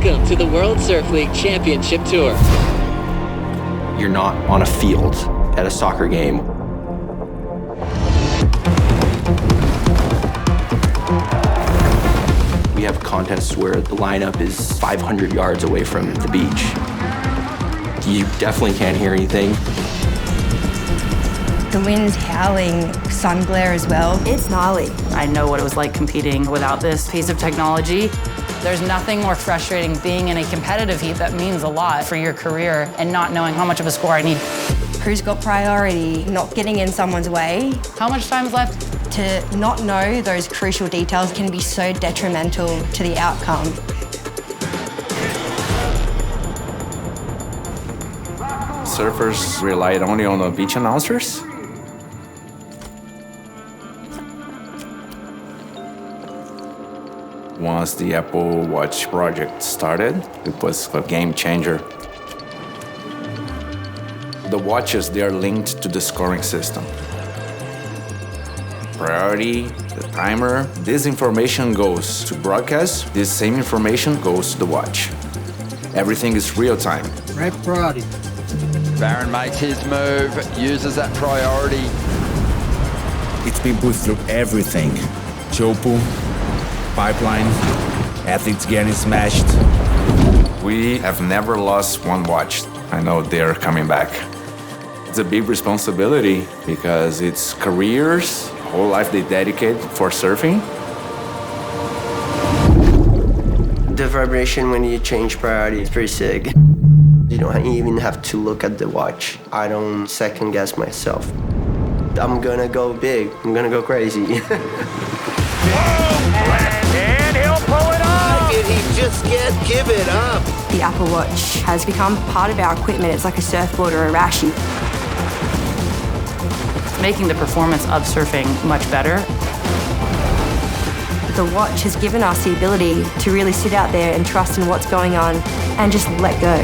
Welcome to the World Surf League Championship Tour. You're not on a field at a soccer game. We have contests where the lineup is 500 yards away from the beach. You definitely can't hear anything. The wind's howling, sun glare as well. It's gnarly. I know what it was like competing without this piece of technology. There's nothing more frustrating being in a competitive heat that means a lot for your career and not knowing how much of a score I need. Who's got priority, not getting in someone's way. How much time's left? To not know those crucial details can be so detrimental to the outcome. Surfers relied only on the beach announcers. Once the Apple Watch project started, it was a game changer. The watches, they are linked to the scoring system. Priority, the timer, this information goes to broadcast, this same information goes to the watch. Everything is real time. Right priority. Baron makes his move, uses that priority. It's been put through everything. Chopu, pipeline, athletes getting smashed. We have never lost one watch. I know they're coming back. It's a big responsibility because it's careers, whole life they dedicate for surfing. The vibration when you change priority is pretty sick. You don't even have to look at the watch. I don't second guess myself. I'm gonna go big. I'm gonna go crazy. And he'll pull it off! Did he just give it up? The Apple Watch has become part of our equipment. It's like a surfboard or a rashie. Making the performance of surfing much better. The watch has given us the ability to really sit out there and trust in what's going on and just let go.